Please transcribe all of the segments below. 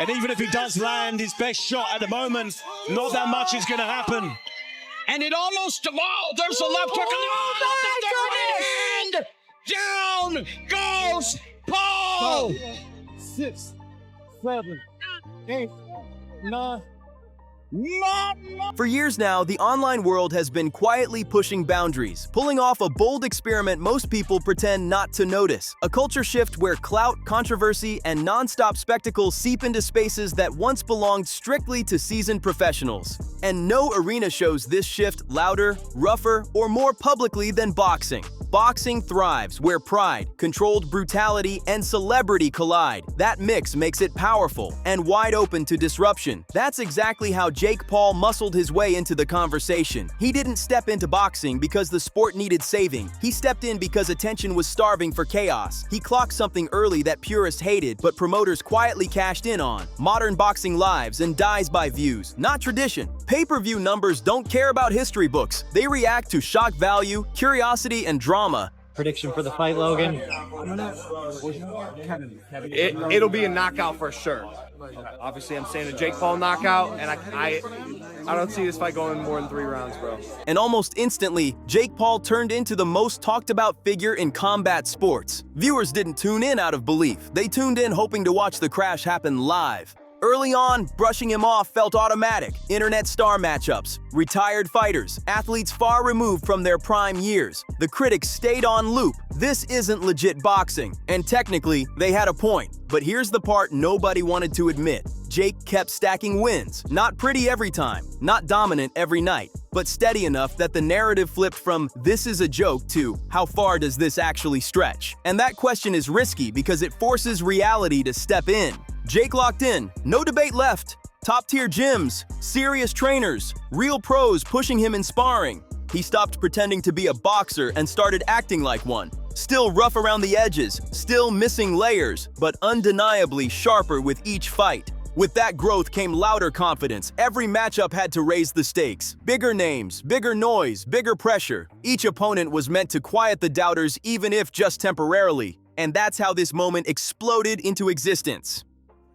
And even if he does land his best shot at the moment, not that much is going to happen. And it almost, there's a left hook. And down goes Paul. 6, 7, 8, 9. For years now, the online world has been quietly pushing boundaries, pulling off a bold experiment most people pretend not to notice. A culture shift where clout, controversy, and non-stop spectacle seep into spaces that once belonged strictly to seasoned professionals. And no arena shows this shift louder, rougher, or more publicly than boxing. Boxing thrives where pride, controlled brutality, and celebrity collide. That mix makes it powerful and wide open to disruption. That's exactly how Jake Paul muscled his way into the conversation. He didn't step into boxing because the sport needed saving. He stepped in because attention was starving for chaos. He clocked something early that purists hated, but promoters quietly cashed in on. Modern boxing lives and dies by views, not tradition. Pay-per-view numbers don't care about history books. They react to shock value, curiosity, and drama. Prediction for the fight, Logan? It'll be a knockout for sure. Obviously, I'm saying a Jake Paul knockout, and I don't see this fight going more than 3 rounds, bro. And almost instantly, Jake Paul turned into the most talked about figure in combat sports. Viewers didn't tune in out of belief. They tuned in hoping to watch the crash happen live. Early on, brushing him off felt automatic. Internet star matchups, retired fighters, athletes far removed from their prime years. The critics stayed on loop. This isn't legit boxing. And technically, they had a point. But here's the part nobody wanted to admit. Jake kept stacking wins. Not pretty every time, not dominant every night, but steady enough that the narrative flipped from "this is a joke" to "how far does this actually stretch?" And that question is risky because it forces reality to step in. Jake locked in, no debate left. Top-tier gyms, serious trainers, real pros pushing him in sparring. He stopped pretending to be a boxer and started acting like one. Still rough around the edges, still missing layers, but undeniably sharper with each fight. With that growth came louder confidence. Every matchup had to raise the stakes. Bigger names, bigger noise, bigger pressure. Each opponent was meant to quiet the doubters, even if just temporarily. And that's how this moment exploded into existence.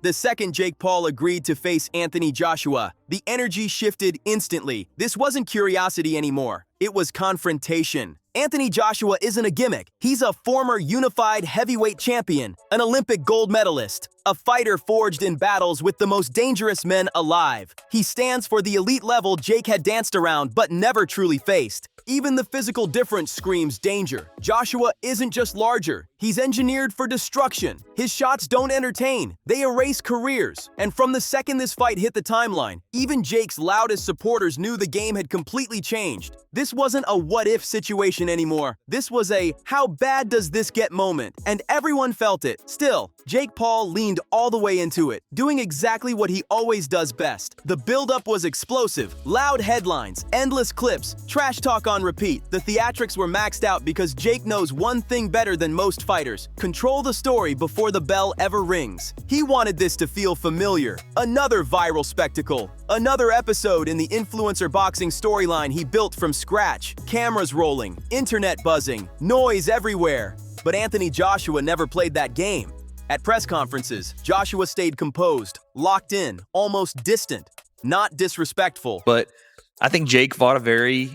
The second Jake Paul agreed to face Anthony Joshua, the energy shifted instantly. This wasn't curiosity anymore. It was confrontation. Anthony Joshua isn't a gimmick. He's a former unified heavyweight champion, an Olympic gold medalist, a fighter forged in battles with the most dangerous men alive. He stands for the elite level Jake had danced around but never truly faced. Even the physical difference screams danger. Joshua isn't just larger. He's engineered for destruction. His shots don't entertain. They erase careers. And from the second this fight hit the timeline, even Jake's loudest supporters knew the game had completely changed. This wasn't a what-if situation anymore. This was a how bad does this get moment, and everyone felt it. Still, Jake Paul leaned all the way into it, doing exactly what he always does best. The build-up was explosive, loud headlines, endless clips, trash talk on repeat. The theatrics were maxed out because Jake knows one thing better than most fighters: control the story before the bell ever rings. He wanted this to feel familiar. Another viral spectacle. Another episode in the influencer boxing storyline he built from scratch. Cameras rolling, internet buzzing, noise everywhere. But Anthony Joshua never played that game. At press conferences, Joshua stayed composed, locked in, almost distant, not disrespectful. But I think Jake fought a very,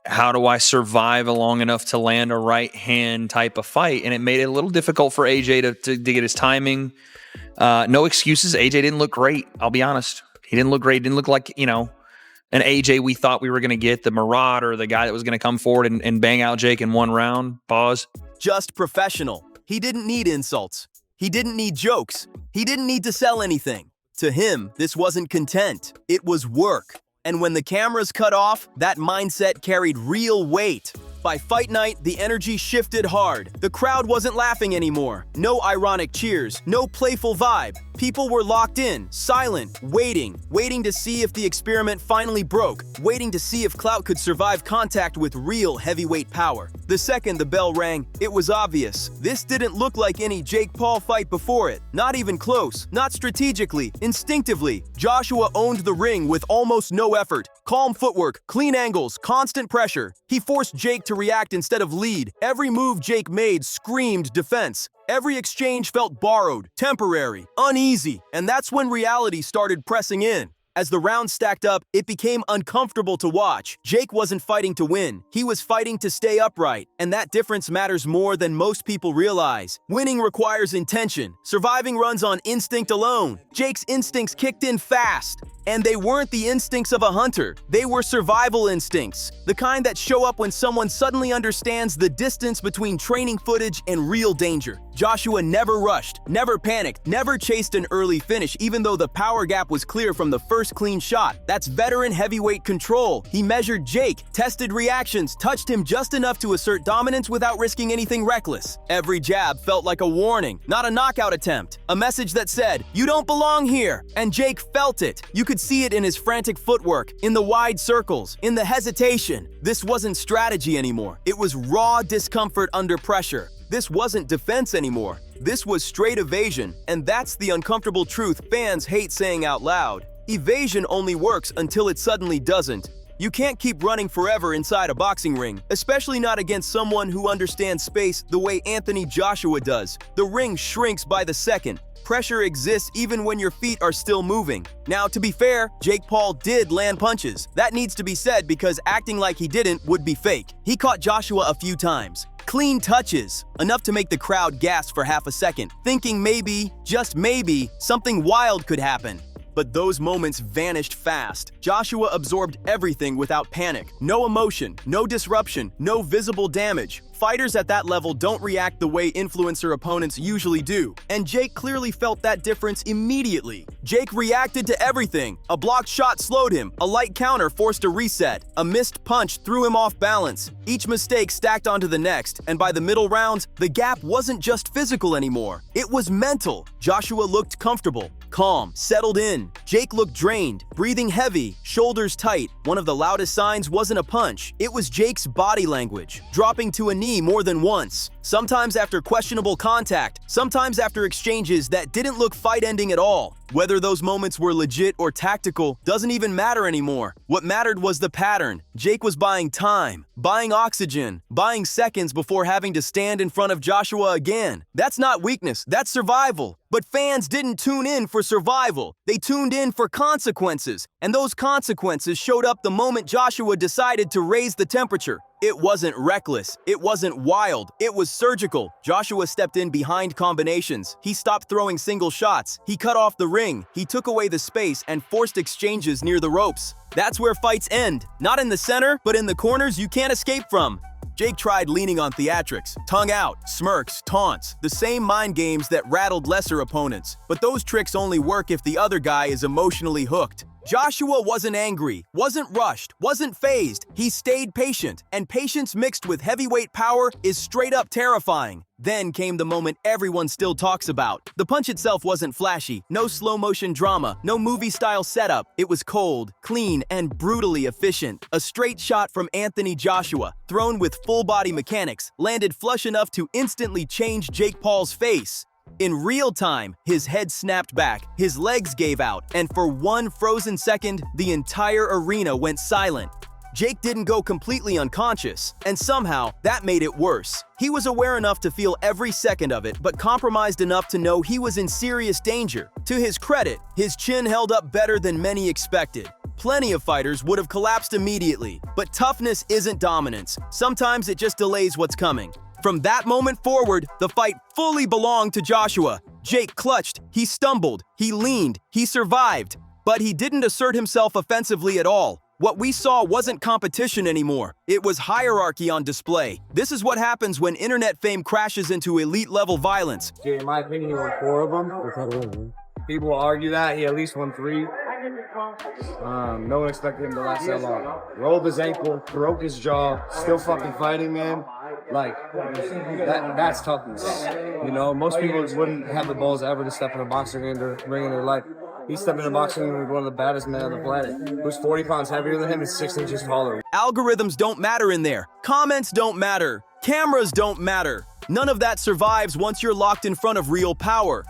how do I survive long enough to land a right hand type of fight? And it made it a little difficult for AJ to get his timing. No excuses. AJ didn't look great. I'll be honest. He didn't look great. He didn't look like, an AJ we thought we were going to get, the marauder, the guy that was going to come forward and bang out Jake in one round. Pause. Just professional. He didn't need insults. He didn't need jokes. He didn't need to sell anything. To him, this wasn't content. It was work. And when the cameras cut off, that mindset carried real weight. By fight night, the energy shifted hard. The crowd wasn't laughing anymore. No ironic cheers, no playful vibe. People were locked in, silent, waiting to see if the experiment finally broke, waiting to see if clout could survive contact with real heavyweight power. The second the bell rang, it was obvious. This didn't look like any Jake Paul fight before it. Not even close, not strategically, instinctively. Joshua owned the ring with almost no effort. Calm footwork, clean angles, constant pressure. He forced Jake to react instead of lead. Every move Jake made screamed defense. Every exchange felt borrowed, temporary, uneasy, and that's when reality started pressing in. As the rounds stacked up, it became uncomfortable to watch. Jake wasn't fighting to win. He was fighting to stay upright, and that difference matters more than most people realize. Winning requires intention. Surviving runs on instinct alone. Jake's instincts kicked in fast. And they weren't the instincts of a hunter. They were survival instincts, the kind that show up when someone suddenly understands the distance between training footage and real danger. Joshua never rushed, never panicked, never chased an early finish, even though the power gap was clear from the first clean shot. That's veteran heavyweight control. He measured Jake, tested reactions, touched him just enough to assert dominance without risking anything reckless. Every jab felt like a warning, not a knockout attempt. A message that said, "You don't belong here." And Jake felt it. You could see it in his frantic footwork, in the wide circles, in the hesitation. This wasn't strategy anymore. It was raw discomfort under pressure. This wasn't defense anymore. This was straight evasion, and that's the uncomfortable truth fans hate saying out loud. Evasion only works until it suddenly doesn't. You can't keep running forever inside a boxing ring, especially not against someone who understands space the way Anthony Joshua does. The ring shrinks by the second. Pressure exists even when your feet are still moving. Now, to be fair, Jake Paul did land punches. That needs to be said because acting like he didn't would be fake. He caught Joshua a few times. Clean touches, enough to make the crowd gasp for half a second, thinking maybe, just maybe, something wild could happen. But those moments vanished fast. Joshua absorbed everything without panic. No emotion, no disruption, no visible damage. Fighters at that level don't react the way influencer opponents usually do, and Jake clearly felt that difference immediately. Jake reacted to everything. A blocked shot slowed him, a light counter forced a reset, a missed punch threw him off balance. Each mistake stacked onto the next, and by the middle rounds, the gap wasn't just physical anymore. It was mental. Joshua looked comfortable, calm, settled in. Jake looked drained, breathing heavy, shoulders tight. One of the loudest signs wasn't a punch, it was Jake's body language, dropping to a knee more than once. Sometimes after questionable contact, sometimes after exchanges that didn't look fight-ending at all. Whether those moments were legit or tactical doesn't even matter anymore. What mattered was the pattern. Jake was buying time, buying oxygen, buying seconds before having to stand in front of Joshua again. That's not weakness, that's survival. But fans didn't tune in for survival. They tuned in for consequences. And those consequences showed up the moment Joshua decided to raise the temperature. It wasn't reckless. It wasn't wild. It was surgical. Joshua stepped in behind combinations. He stopped throwing single shots. He cut off the ring. He took away the space and forced exchanges near the ropes. That's where fights end. Not in the center, but in the corners you can't escape from. Jake tried leaning on theatrics, tongue out, smirks, taunts, the same mind games that rattled lesser opponents. But those tricks only work if the other guy is emotionally hooked. Joshua wasn't angry, wasn't rushed, wasn't phased. He stayed patient, and patience mixed with heavyweight power is straight up terrifying. Then came the moment everyone still talks about. The punch itself wasn't flashy, no slow motion drama, no movie style setup. It was cold, clean, and brutally efficient. A straight shot from Anthony Joshua, thrown with full body mechanics, landed flush enough to instantly change Jake Paul's face. In real time, his head snapped back, his legs gave out, and for one frozen second, the entire arena went silent. Jake didn't go completely unconscious, and somehow, that made it worse. He was aware enough to feel every second of it, but compromised enough to know he was in serious danger. To his credit, his chin held up better than many expected. Plenty of fighters would have collapsed immediately, but toughness isn't dominance. Sometimes it just delays what's coming. From that moment forward, the fight fully belonged to Joshua. Jake clutched, he stumbled, he leaned, he survived. But he didn't assert himself offensively at all. What we saw wasn't competition anymore. It was hierarchy on display. This is what happens when internet fame crashes into elite-level violence. In my opinion, he won 4 of them. People will argue that he at least won 3. No one expected him to last that long. Rolled his ankle, broke his jaw, still fucking fighting, man. Like, that's toughness. You know, most people wouldn't have the balls ever to step in a boxing ring in their life. He stepped in a boxing ring with one of the baddest men on the planet, who's 40 pounds heavier than him and 6 inches taller. Algorithms don't matter in there. Comments don't matter. Cameras don't matter. None of that survives once you're locked in front of real power.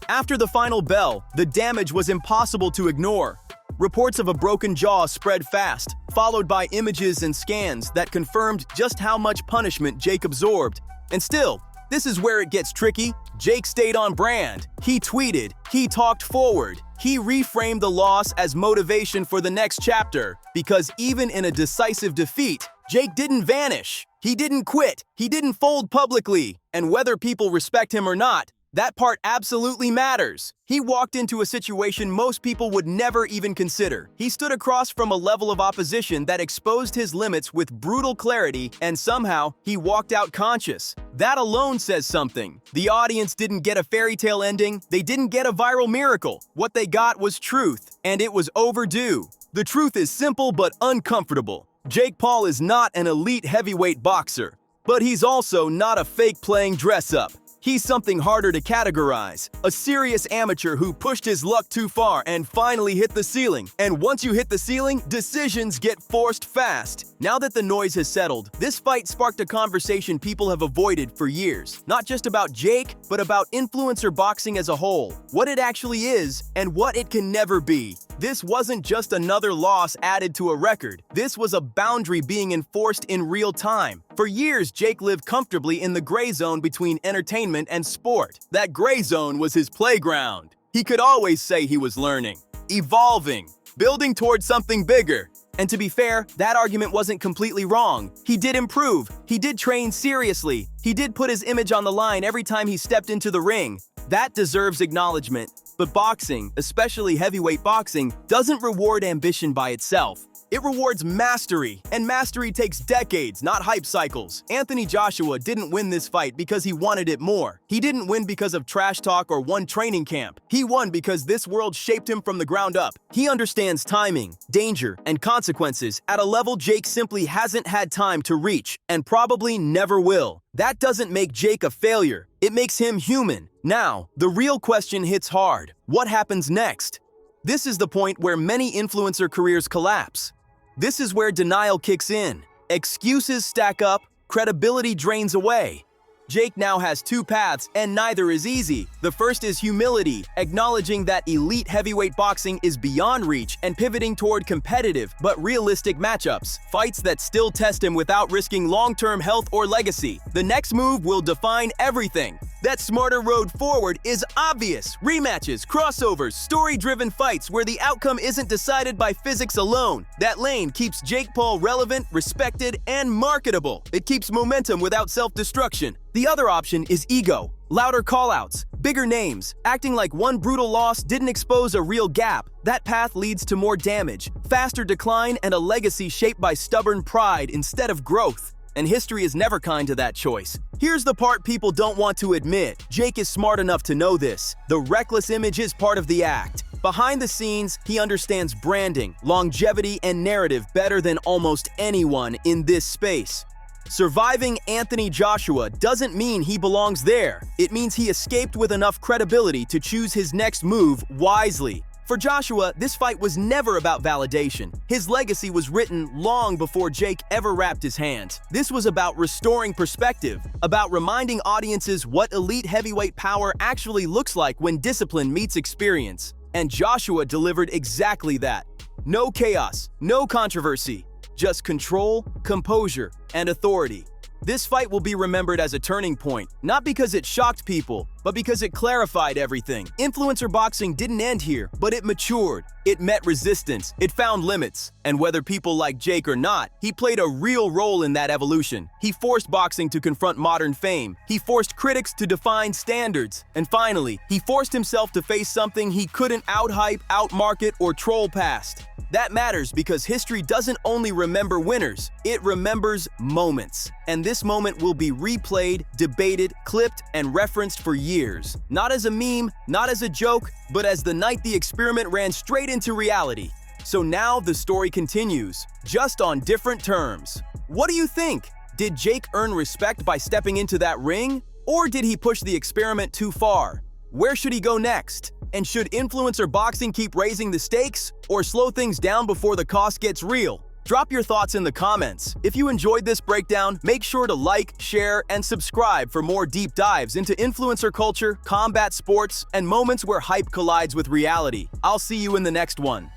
After the final bell, the damage was impossible to ignore. Reports of a broken jaw spread fast, followed by images and scans that confirmed just how much punishment Jake absorbed. And still, This is where it gets tricky. Jake stayed on brand. He tweeted, he talked forward. He reframed the loss as motivation for the next chapter, because even in a decisive defeat, Jake didn't vanish. He didn't quit. He didn't fold publicly. And whether people respect him or not, that part absolutely matters. He walked into a situation most people would never even consider. He stood across from a level of opposition that exposed his limits with brutal clarity, and somehow he walked out conscious. That alone says something. The audience didn't get a fairy tale ending. They didn't get a viral miracle. What they got was truth, and it was overdue. The truth is simple but uncomfortable. Jake Paul is not an elite heavyweight boxer, but he's also not a fake playing dress-up. He's something harder to categorize. A serious amateur who pushed his luck too far and finally hit the ceiling. And once you hit the ceiling, decisions get forced fast. Now that the noise has settled, this fight sparked a conversation people have avoided for years. Not just about Jake, but about influencer boxing as a whole. What it actually is, and what it can never be. This wasn't just another loss added to a record. This was a boundary being enforced in real time. For years, Jake lived comfortably in the gray zone between entertainment and sport. That gray zone was his playground. He could always say he was learning, evolving, building towards something bigger. And to be fair, that argument wasn't completely wrong. He did improve. He did train seriously. He did put his image on the line every time he stepped into the ring. That deserves acknowledgement. But boxing, especially heavyweight boxing, doesn't reward ambition by itself. It rewards mastery, and mastery takes decades, not hype cycles. Anthony Joshua didn't win this fight because he wanted it more. He didn't win because of trash talk or one training camp. He won because this world shaped him from the ground up. He understands timing, danger, and consequences at a level Jake simply hasn't had time to reach, and probably never will. That doesn't make Jake a failure. It makes him human. Now, the real question hits hard. What happens next? This is the point where many influencer careers collapse. This is where denial kicks in. Excuses stack up, credibility drains away. Jake now has two paths, and neither is easy. The first is humility, acknowledging that elite heavyweight boxing is beyond reach and pivoting toward competitive but realistic matchups, fights that still test him without risking long-term health or legacy. The next move will define everything. That smarter road forward is obvious. Rematches, crossovers, story-driven fights where the outcome isn't decided by physics alone. That lane keeps Jake Paul relevant, respected, and marketable. It keeps momentum without self-destruction. The other option is ego. Louder callouts, bigger names, acting like one brutal loss didn't expose a real gap. That path leads to more damage, faster decline, and a legacy shaped by stubborn pride instead of growth. And history is never kind to that choice. Here's the part people don't want to admit. Jake is smart enough to know this. The reckless image is part of the act. Behind the scenes, he understands branding, longevity, and narrative better than almost anyone in this space. Surviving Anthony Joshua doesn't mean he belongs there. It means he escaped with enough credibility to choose his next move wisely. For Joshua, this fight was never about validation. His legacy was written long before Jake ever wrapped his hands. This was about restoring perspective, about reminding audiences what elite heavyweight power actually looks like when discipline meets experience. And Joshua delivered exactly that. No chaos, no controversy, just control, composure, and authority. This fight will be remembered as a turning point, not because it shocked people, but because it clarified everything. Influencer boxing didn't end here, but it matured. It met resistance. It found limits. And whether people like Jake or not, he played a real role in that evolution. He forced boxing to confront modern fame. He forced critics to define standards. And finally, he forced himself to face something he couldn't out-hype, out-market, or troll past. That matters because history doesn't only remember winners, it remembers moments. And this moment will be replayed, debated, clipped, and referenced for years. Not as a meme, not as a joke, but as the night the experiment ran straight into reality. So now the story continues, just on different terms. What do you think? Did Jake earn respect by stepping into that ring? Or did he push the experiment too far? Where should he go next? And should influencer boxing keep raising the stakes or slow things down before the cost gets real? Drop your thoughts in the comments. If you enjoyed this breakdown, make sure to like, share, and subscribe for more deep dives into influencer culture, combat sports, and moments where hype collides with reality. I'll see you in the next one.